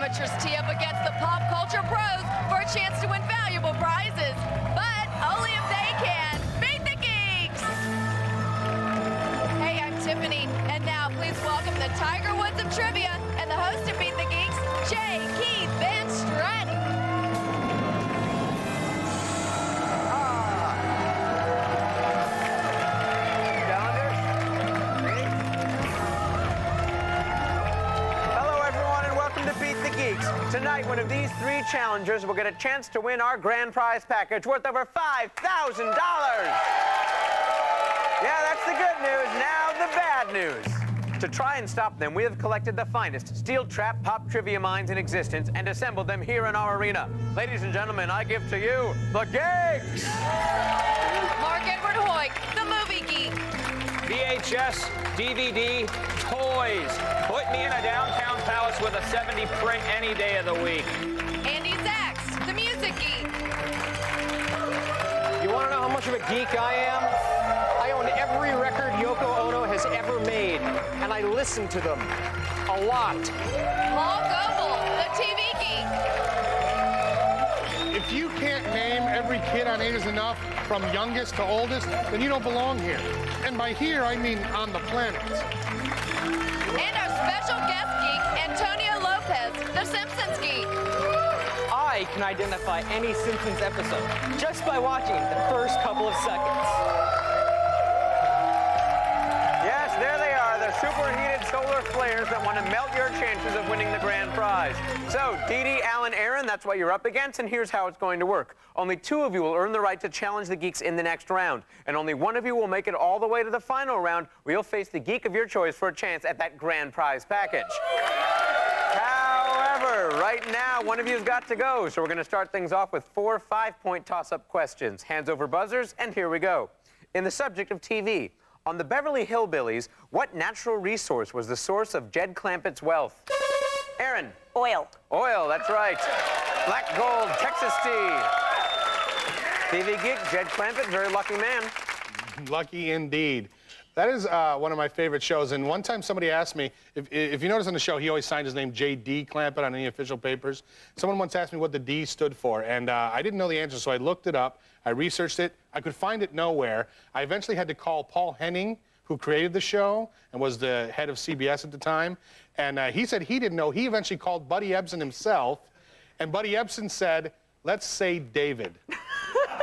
amateurs tee up against the pop culture pros for a chance to win valuable prizes. But only if they can beat the Geeks! Hey, I'm Tiffany, and now please welcome the Tiger Woods of Trivia and the host of Beat the Geeks, Jay Keith Van Stratton. Geeks. Tonight, one of these three challengers will get a chance to win our grand prize package worth over $5,000. Yeah, that's the good news. Now, the bad news. To try and stop them, we have collected the finest steel trap pop trivia minds in existence and assembled them here in our arena. Ladies and gentlemen, I give to you the Geeks. Mark Edward Hoyt, the movie geek. VHS, DVD, toys. Put me in a downtown palace with a 70 print any day of the week. Andy Zax, the music geek. You want to know how much of a geek I am? I own every record Yoko Ono has ever made, and I listen to them a lot. Paul Goebel, the TV geek. If you can't name every kid on 8 is Enough from youngest to oldest, then you don't belong here. And by here, I mean on the planet. And our special guest geek, Antonio Lopez, the Simpsons geek. I can identify any Simpsons episode just by watching the first couple of seconds. Yes, there they are, the superheated solar flares that want to melt your chances of winning the grand prize. So, Dee Dee, Alan, Aaron, that's what you're up against, and here's how it's going to work. Only 2 of you will earn the right to challenge the Geeks in the next round, and only 1 of you will make it all the way to the final round, where you'll face the geek of your choice for a chance at that grand prize package. However, right now, 1 of you's got to go, so we're going to start things off with 4 5-point toss-up questions. Hands over buzzers, and here we go. In the subject of TV, on the Beverly Hillbillies, what natural resource was the source of Jed Clampett's wealth? Aaron. Oil. Oil, that's right. Black gold, Texas tea. TV geek, Jed Clampett, very lucky man. Lucky indeed. That is one of my favorite shows. And one time somebody asked me, if you notice on the show, he always signed his name J.D. Clampett on any official papers. Someone once asked me what the D stood for, and I didn't know the answer, so I looked it up. I researched it. I could find it nowhere. I eventually had to call Paul Henning, who created the show and was the head of CBS at the time. And he said he didn't know. He eventually called Buddy Ebsen himself, and Buddy Ebsen said, let's say David.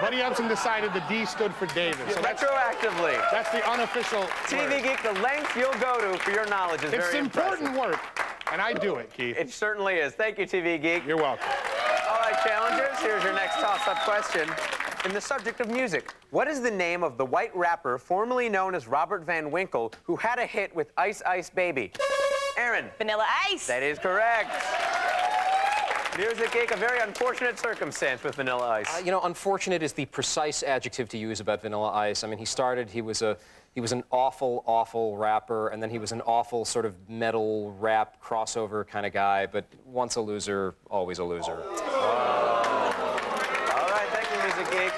Buddy Ebsen decided the D stood for David. So retroactively. That's the unofficial TV word. Geek, the length you'll go to for your knowledge is very impressive. It's important work, and I do it, Keith. It certainly is. Thank you, TV Geek. You're welcome. All right, challengers, here's your next toss-up question. In the subject of music, what is the name of the white rapper formerly known as Robert Van Winkle who had a hit with Ice Ice Baby? Aaron. Vanilla Ice. That is correct. Music geek, a very unfortunate circumstance with Vanilla Ice. You know, unfortunate is the precise adjective to use about Vanilla Ice. I mean, he was an awful, awful rapper, and then he was an awful sort of metal rap crossover kind of guy, but once a loser, always a loser. All right, thank you, Music Geek.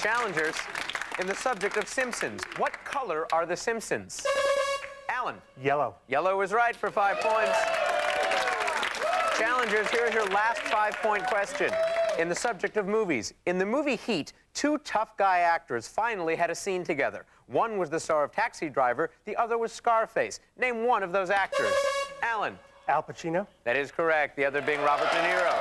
Challengers, in the subject of Simpsons, what color are the Simpsons? Alan. Yellow. Yellow is right for 5 points. Challengers, here's your last 5-point question. In the subject of movies, in the movie Heat, 2 tough guy actors finally had a scene together. One was the star of Taxi Driver, the other was Scarface. Name one of those actors. Alan. Al Pacino. That is correct, the other being Robert De Niro.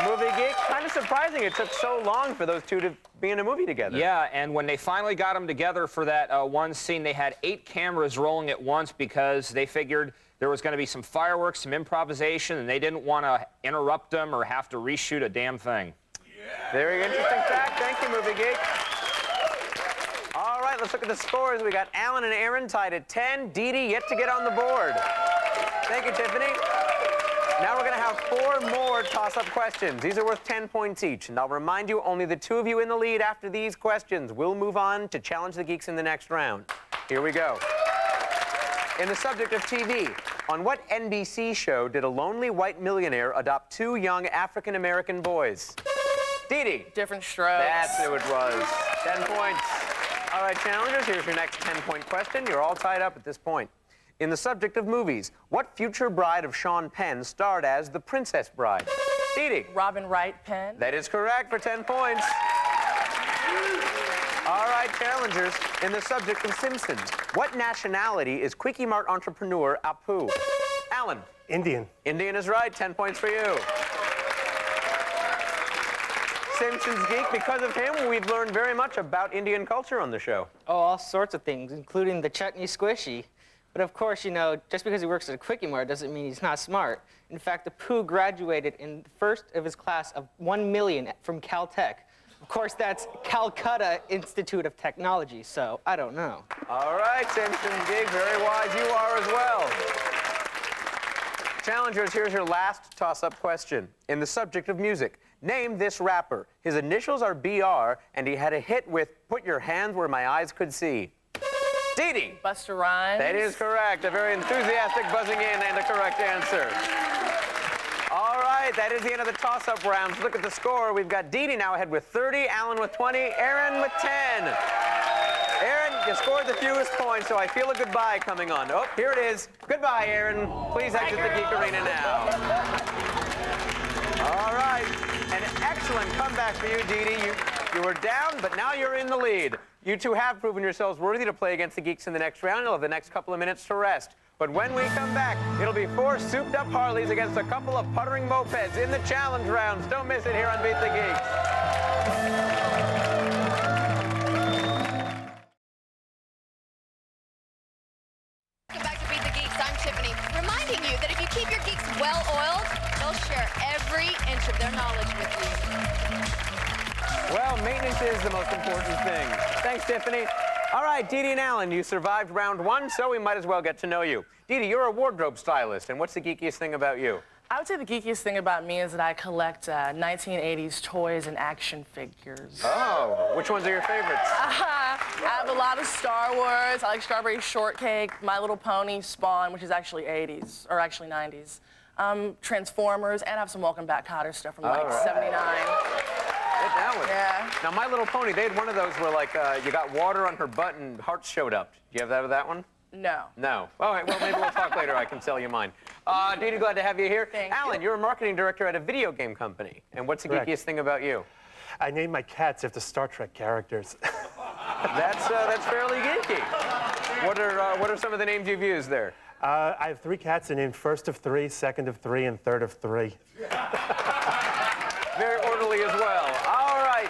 Movie geek, kind of surprising it took so long for those 2 to be in a movie together. Yeah, and when they finally got them together for that one scene, they had 8 cameras rolling at once because they figured there was going to be some fireworks, some improvisation, and they didn't want to interrupt them or have to reshoot a damn thing. Yeah. Very interesting fact. Thank you, Movie Geek. All right, let's look at the scores. We got Alan and Aaron tied at 10. Dee Dee yet to get on the board. Thank you, Tiffany. Now we're going to have 4 more toss-up questions. These are worth 10 points each. And I'll remind you, only the 2 of you in the lead after these questions will move on to challenge the Geeks in the next round. Here we go. In the subject of TV, on what NBC show did a lonely white millionaire adopt 2 young African-American boys? Dee Dee. Different Strokes. That's who it was. 10 points. All right, challengers, here's your next 10-point question. You're all tied up at this point. In the subject of movies, what future bride of Sean Penn starred as the Princess Bride? Dee Dee. Robin Wright Penn. That is correct for 10 points. All right, challengers. In the subject of Simpsons, what nationality is Quickie Mart entrepreneur Apu? Alan. Indian. Indian is right. 10 points for you. Simpsons geek. Because of him, we've learned very much about Indian culture on the show. Oh, all sorts of things, including the chutney squishy. But of course, you know, just because he works at a Quickie Mart doesn't mean he's not smart. In fact, Apu graduated in the first of his class of 1 million from Caltech. Of course, that's Calcutta Institute of Technology, so I don't know. All right, Simpsons geek. Very wise you are as well. Challengers, here's your last toss-up question. In the subject of music, name this rapper. His initials are BR, and he had a hit with Put Your Hands Where My Eyes Could See. Dee Dee. Busta Rhymes. That is correct. A very enthusiastic buzzing in and a correct answer. All right, that is the end of the toss-up rounds. Look at the score. We've got Dee Dee now ahead with 30, Alan with 20, Aaron with 10. Aaron, you scored the fewest points, so I feel a goodbye coming on. Oh, here it is. Goodbye, Aaron. Please exit the Geek Arena now. All right, an excellent comeback for you, Dee Dee. You were down, but now you're in the lead. You two have proven yourselves worthy to play against the Geeks in the next round. You'll have the next couple of minutes to rest. But when we come back, it'll be 4 souped-up Harleys against a couple of puttering mopeds in the challenge rounds. Don't miss it here on Beat the Geeks. Welcome back to Beat the Geeks. I'm Tiffany, reminding you that if you keep your geeks well-oiled, they'll share every inch of their knowledge with you. Well, maintenance is the most important thing. Thanks, Tiffany. All right, Dee Dee and Alan, you survived round 1, so we might as well get to know you. Dee Dee, you're a wardrobe stylist, and what's the geekiest thing about you? I would say the geekiest thing about me is that I collect 1980s toys and action figures. Oh, which ones are your favorites? I have a lot of Star Wars. I like Strawberry Shortcake, My Little Pony, Spawn, which is actually 80s, or actually 90s. Transformers, and I have some Welcome Back Kotter stuff from like 79. Get down with it. Yeah. Now, My Little Pony, they had one of those where, like, you got water on her butt and hearts showed up. Do you have that one? No. No. All right, well, maybe we'll talk later. I can tell you mine. Dee Dee, glad to have you here. Thank Alan, you're a marketing director at a video game company. And what's the Correct. geekiest thing about you? I named my cats after Star Trek characters. That's fairly geeky. What are some of the names you've used there? I have 3 cats. I named first of 3, second of 3, and third of 3. Very orderly as well. All right.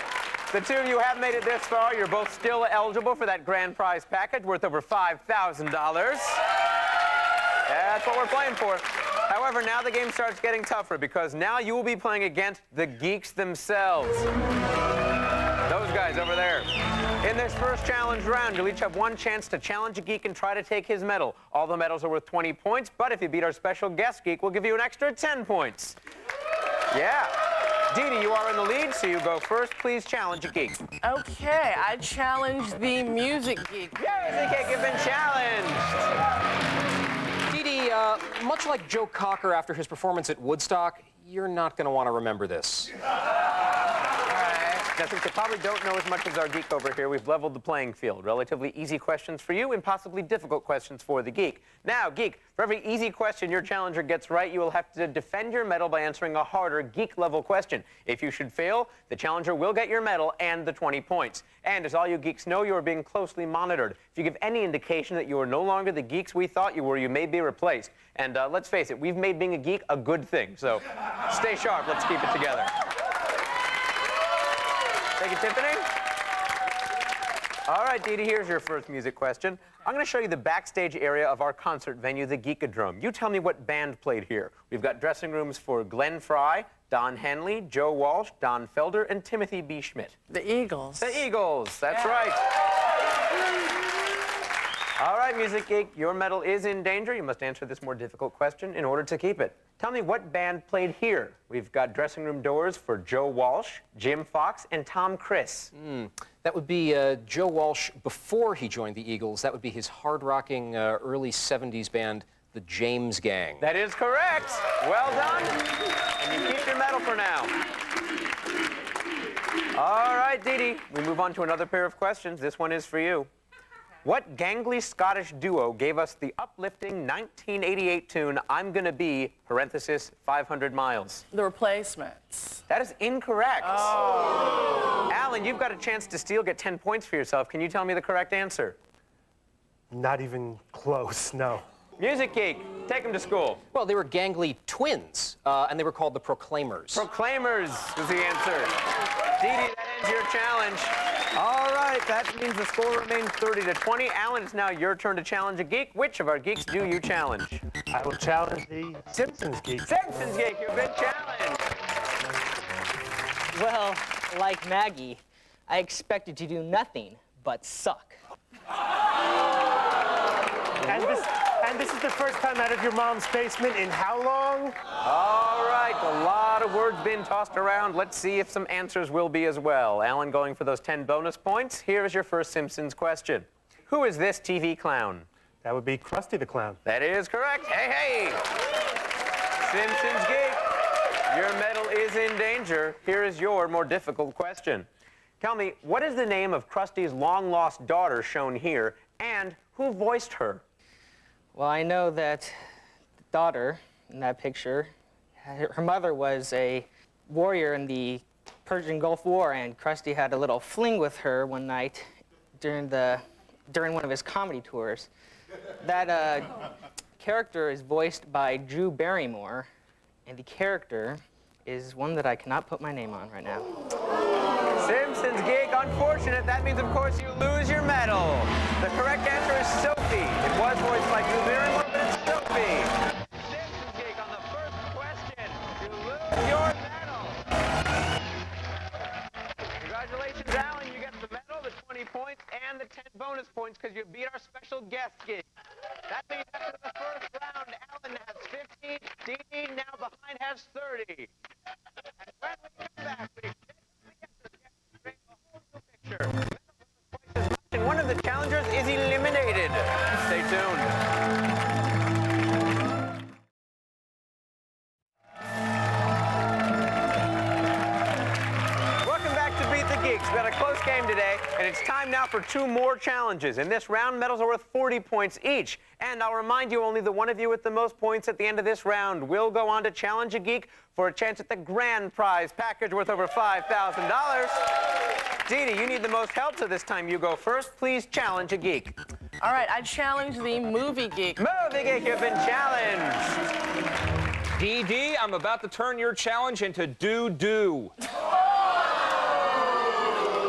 The two of you have made it this far. You're both still eligible for that grand prize package worth over $5,000. That's what we're playing for. However, now the game starts getting tougher because now you will be playing against the Geeks themselves. Those guys over there. In this first challenge round, you'll each have one chance to challenge a geek and try to take his medal. All the medals are worth 20 points, but if you beat our special guest geek, we'll give you an extra 10 points. Yeah. Dee Dee, you are in the lead, so you go first. Please challenge a geek. Okay, I challenge the music geek. Music geek, you've been challenged. Dee Dee, much like Joe Cocker after his performance at Woodstock, you're not going to want to remember this. Now, since you probably don't know as much as our geek over here, we've leveled the playing field. Relatively easy questions for you and possibly difficult questions for the geek. Now, geek, for every easy question your challenger gets right, you will have to defend your medal by answering a harder geek-level question. If you should fail, the challenger will get your medal and the 20 points. And as all you geeks know, you are being closely monitored. If you give any indication that you are no longer the geeks we thought you were, you may be replaced. And let's face it, we've made being a geek a good thing. So stay sharp. Let's keep it together. Thank you, Tiffany. All right, Dee Dee, here's your first music question. I'm going to show you the backstage area of our concert venue, the Geekadrome. You tell me what band played here. We've got dressing rooms for Glenn Fry, Don Henley, Joe Walsh, Don Felder, and Timothy B. Schmidt. The Eagles. The Eagles, that's right. All right, Music Geek, your medal is in danger. You must answer this more difficult question in order to keep it. Tell me what band played here. We've got dressing room doors for Joe Walsh, Jim Fox, and Tom Criss. That would be Joe Walsh before he joined the Eagles. That would be his hard-rocking early 70s band, the James Gang. That is correct. Well done. And you keep your medal for now. All right, Dee Dee, we move on to another pair of questions. This one is for you. What gangly Scottish duo gave us the uplifting 1988 tune, I'm Gonna Be, parenthesis, 500 miles? The Replacements. That is incorrect. Oh. Alan, you've got a chance to steal, get 10 points for yourself. Can you tell me the correct answer? Not even close, no. Music Geek, take them to school. Well, they were gangly twins, and they were called the Proclaimers. Proclaimers was the answer. Dee Dee, that ends your challenge. All right, that means the score remains 30-20. Alan, it's now your turn to challenge a geek. Which of our geeks do you challenge? I will challenge the Simpsons geek. Simpsons geek, you've been challenged. Well, like Maggie, I expected to do nothing but suck. And this is the first time out of your mom's basement in how long? All right, a lot of words being tossed around. Let's see if some answers will be as well. Alan going for those 10 bonus points. Here is your first Simpsons question. Who is this TV clown? That would be Krusty the Clown. That is correct. Hey, hey! Simpsons geek, your medal is in danger. Here is your more difficult question. Tell me, what is the name of Krusty's long-lost daughter shown here, and who voiced her? Well, I know that the daughter in that picture, her mother was a warrior in the Persian Gulf War, and Krusty had a little fling with her one night during one of his comedy tours. That character is voiced by Drew Barrymore, and the character is one that I cannot put my name on right now. Simpsons geek, unfortunate. That means, of course, you lose your medal. The correct answer is Sophie. It was voiced by Drew Barrymore, but it's Sophie. Simpsons geek, on the first question, you lose your medal. Congratulations, Alan. You get the medal, the 20 points, and the 10 bonus points because you beat our special guest geek. That means after the first round, Alan has 15, Dee Dee now behind has 30. And when we come back, we and one of the challengers is eliminated. Stay tuned. Welcome back to Beat the Geeks. We've got a close game today, and it's time now for 2 more challenges. In this round, medals are worth 40 points each. And I'll remind you, only the one of you with the most points at the end of this round will go on to challenge a geek for a chance at the grand prize package worth over $5,000. Dee Dee, you need the most help, so this time you go first. Please challenge a geek. All right, I challenge the Movie Geek. Movie Geek, you've been challenged. Dee Dee, I'm about to turn your challenge into doo-doo.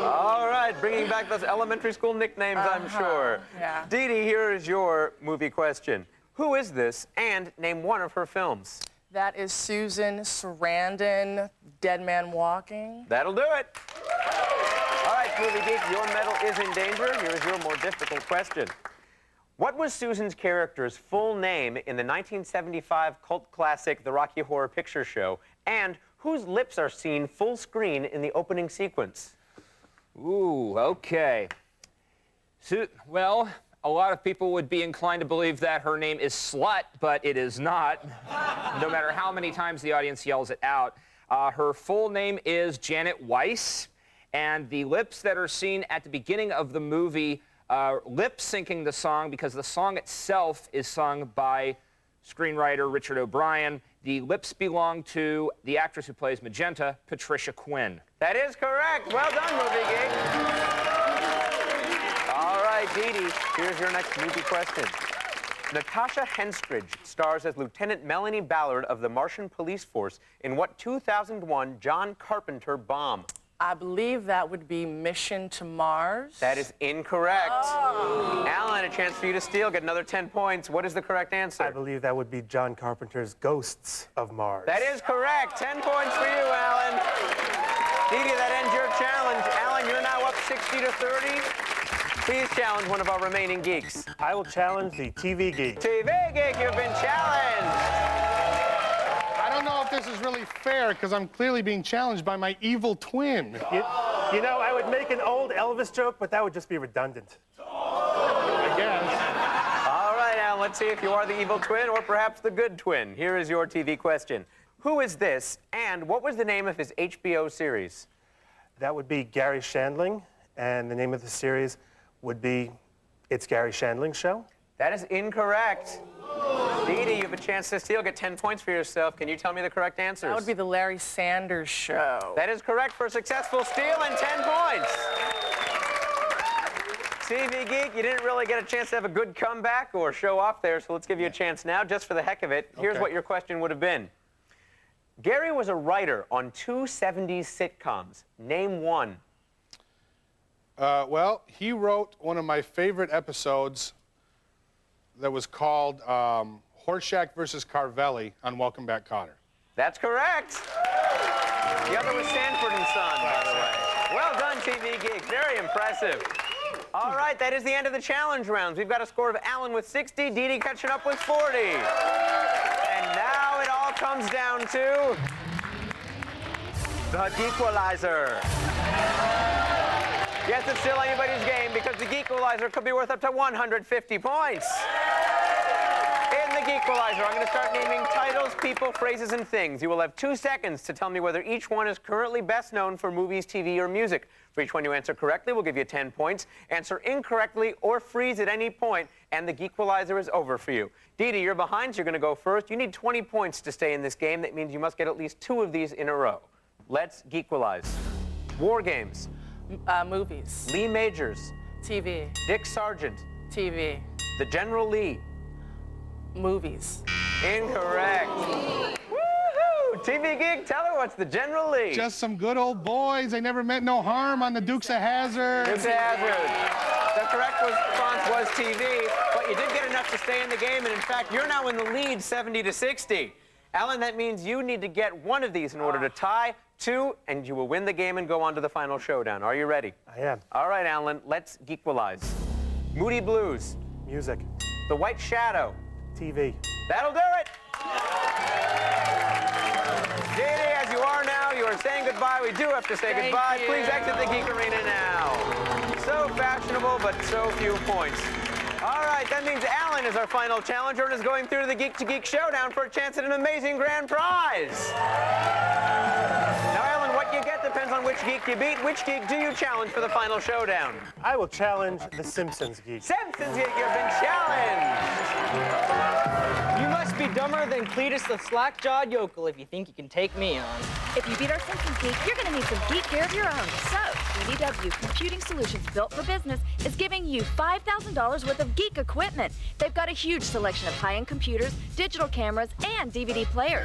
All right, bringing back those elementary school nicknames, I'm sure. Yeah. Dee Dee, here is your movie question. Who is this, and name one of her films? That is Susan Sarandon, Dead Man Walking. That'll do it. All right, Movie Geek, your medal is in danger. Here is your more difficult question. What was Susan's character's full name in the 1975 cult classic The Rocky Horror Picture Show, and whose lips are seen full screen in the opening sequence? Ooh, okay. Well, a lot of people would be inclined to believe that her name is Slut, but it is not, no matter how many times the audience yells it out. Her full name is Janet Weiss, and the lips that are seen at the beginning of the movie lip-syncing the song, because the song itself is sung by screenwriter Richard O'Brien. The lips belong to the actress who plays Magenta, Patricia Quinn. That is correct. Well done, Movie Geek. All right, Dee Dee, here's your next movie question. Natasha Henstridge stars as Lieutenant Melanie Ballard of the Martian Police Force in what 2001 John Carpenter bomb? I believe that would be Mission to Mars. That is incorrect. Alan, a chance for you to steal, get another 10 points. What is the correct answer? I believe that would be John Carpenter's Ghosts of Mars. That is correct. 10 points for you, Alan. Dee Dee, that ends your challenge. Alan, you're now up 60-30. Please challenge one of our remaining geeks. I will challenge the TV geek. TV geek, you've been challenged. I don't know if this is really fair because I'm clearly being challenged by my evil twin. You know, I would make an old Elvis joke, but that would just be redundant. I guess. All right, Alan, let's see if you are the evil twin or perhaps the good twin. Here is your TV question. Who is this, and what was the name of his HBO series? That would be Gary Shandling, and the name of the series would be It's Gary Shandling's show. That is incorrect. Dee Dee, you have a chance to steal. Get 10 points for yourself. Can you tell me the correct answers? That would be the Larry Sanders Show. That is correct for a successful steal and 10 points. TV Geek, you didn't really get a chance to have a good comeback or show off there, so let's give you a chance now, just for the heck of it. Here's what your question would have been. Gary was a writer on 2 70s sitcoms. Name one. Well, he wrote one of my favorite episodes that was called Horseshack versus Carvelli on Welcome Back, Kotter. That's correct. The other was Sanford and Son, by the way. Well done, TV Geek. Very impressive. All right, that is the end of the challenge rounds. We've got a score of Alan with 60, Dee Dee catching up with 40. And now it all comes down to the Geequalizer. Yes, it's still anybody's game because the Geequalizer could be worth up to 150 points. In the Geequalizer, I'm going to start naming titles, people, phrases, and things. You will have 2 seconds to tell me whether each one is currently best known for movies, TV, or music. For each one you answer correctly, we'll give you 10 points. Answer incorrectly or freeze at any point, and the Geequalizer is over for you. Dee Dee, you're behind, so you're going to go first. You need 20 points to stay in this game. That means you must get at least 2 of these in a row. Let's Geequalize. War games. Movies. Lee Majors. TV. Dick Sargent. TV. The General Lee. Movies. Incorrect. Woohoo! TV Geek, tell her what's the General Lee. Just some good old boys. They never meant no harm on the Dukes of Hazzard. Dukes of Hazzard. The correct response was TV, but you did get enough to stay in the game, and in fact, you're now in the lead 70-60. Alan, that means you need to get one of these in order to tie 2, and you will win the game and go on to the final showdown. Are you ready? I am. All right, Alan, let's Geequalize. Moody Blues. Music. The White Shadow. TV. That'll do it. Dee Dee, as you are now, you are saying goodbye. We do have to say Thank goodbye. you. Please exit the Geek Arena now. So fashionable, but so few points. All right, that means Alan is our final challenger and is going through to the Geek to Geek Showdown for a chance at an amazing grand prize. Now, Alan, what you get depends on which geek you beat. Which geek do you challenge for the final showdown? I will challenge the Simpsons geek. Simpsons Geek, you've been challenged. You must be dumber than Cletus the slack-jawed yokel if you think you can take me on. If you beat our Simpsons Geek, you're going to need some geek gear of your own. So, CDW Computing Solutions Built for Business is giving you $5,000 worth of geek equipment. They've got a huge selection of high-end computers, digital cameras, and DVD players.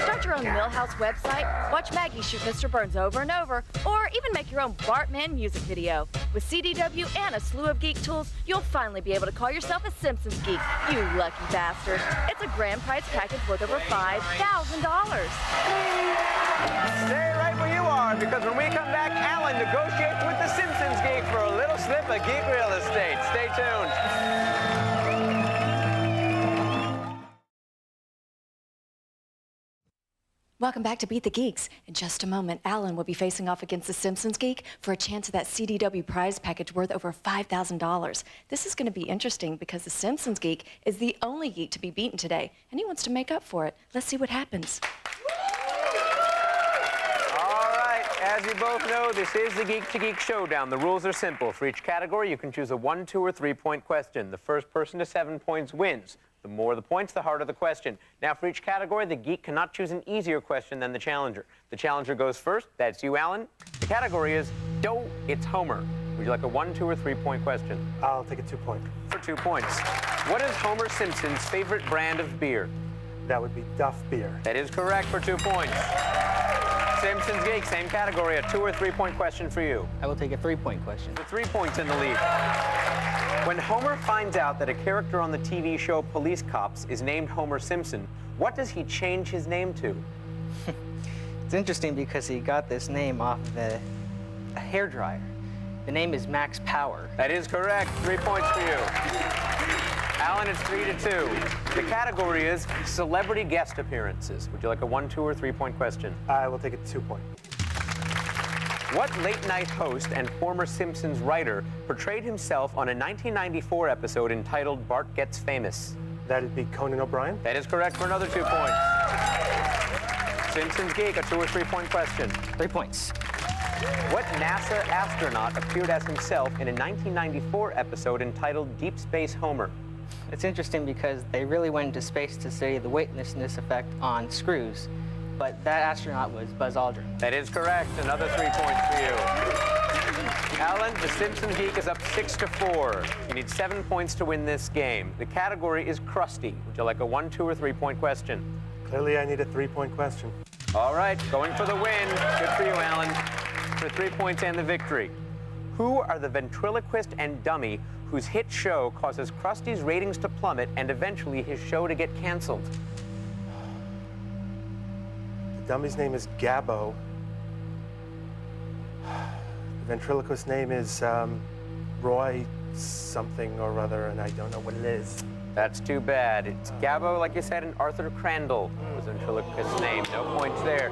Start your own Millhouse website, watch Maggie shoot Mr. Burns over and over, or even make your own Bartman music video. With CDW and a slew of geek tools, you'll finally be able to call yourself a Simpsons Geek, you lucky bastard. It's a grand prize package worth over $5,000. Stay right where you are, because when we come back, Alan negotiates with the Simpsons Geek for a little slip of geek real estate. Stay tuned. Welcome back to Beat the Geeks. In just a moment, Alan will be facing off against the Simpsons Geek for a chance at that CDW prize package worth over $5,000. This is going to be interesting because the Simpsons Geek is the only geek to be beaten today, and he wants to make up for it. Let's see what happens. All right, as you both know, this is the Geek to Geek Showdown. The rules are simple. For each category, you can choose a 1, 2, or 3-point question. The first person to 7 points wins. The more the points, the harder the question. Now, for each category, the geek cannot choose an easier question than the challenger. The challenger goes first. That's you, Alan. The category is It's Homer. Would you like a 1, 2, or 3-point question? I'll take a 2-point. For 2 points. What is Homer Simpson's favorite brand of beer? That would be Duff beer. That is correct for 2 points. Simpsons Geek, same category, a 2 or 3-point question for you. I will take a 3-point question. For 3 points in the lead. When Homer finds out that a character on the TV show Police Cops is named Homer Simpson, what does he change his name to? It's interesting because he got this name off of a hairdryer. The name is Max Power. That is correct. 3 points for you. Alan, it's 3-2. The category is celebrity guest appearances. Would you like a 1, 2, or 3-point question? I will take a 2-point. What late-night host and former Simpsons writer portrayed himself on a 1994 episode entitled Bart Gets Famous? That'd be Conan O'Brien. That is correct for another 2 points. Simpsons Geek, a 2 or 3-point question. 3 points. What NASA astronaut appeared as himself in a 1994 episode entitled Deep Space Homer? It's interesting because they really went into space to study the weightlessness effect on screws, but that astronaut was Buzz Aldrin. That is correct. Another 3 points for you. Alan, the Simpsons Geek is up 6-4. You need 7 points to win this game. The category is Krusty. Would you like a 1, 2, or 3 point question? Clearly, I need a 3-point question. All right, going for the win. Good for you, Alan. For 3 points and the victory. Who are the ventriloquist and dummy whose hit show causes Krusty's ratings to plummet and eventually his show to get canceled? The dummy's name is Gabbo. The ventriloquist's name is Roy something or other, and I don't know what it is. That's too bad. It's Gabbo, like you said, and Arthur Crandall was the ventriloquist's name. No points there.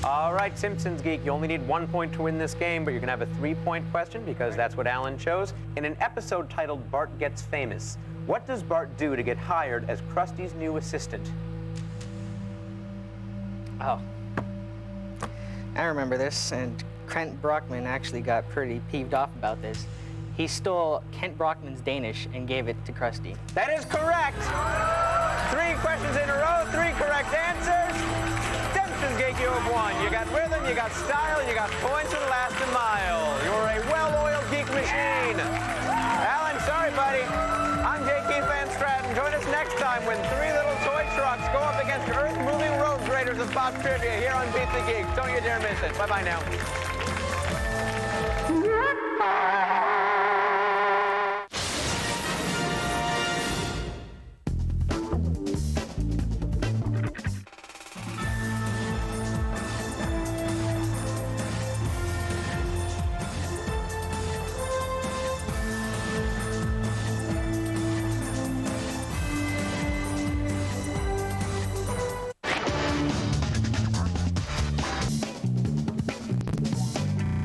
All right, Simpsons Geek, you only need 1 point to win this game, but you're going to have a 3-point question because that's what Alan chose. In an episode titled Bart Gets Famous, what does Bart do to get hired as Krusty's new assistant? Oh. I remember this, and Kent Brockman actually got pretty peeved off about this. He stole Kent Brockman's Danish and gave it to Krusty. That is correct. 3 questions in a row, 3 correct answers. Simpsons Geek, you have won. You got rhythm, you got style, you got points and last a mile. You're a well-oiled geek machine. Alan, sorry, buddy. I'm J.K. Van Stratton. Join us next time when 3 little toy trucks go up against earth-moving road graders of pop trivia here on Beat the Geek. Don't you dare miss it. Bye-bye now.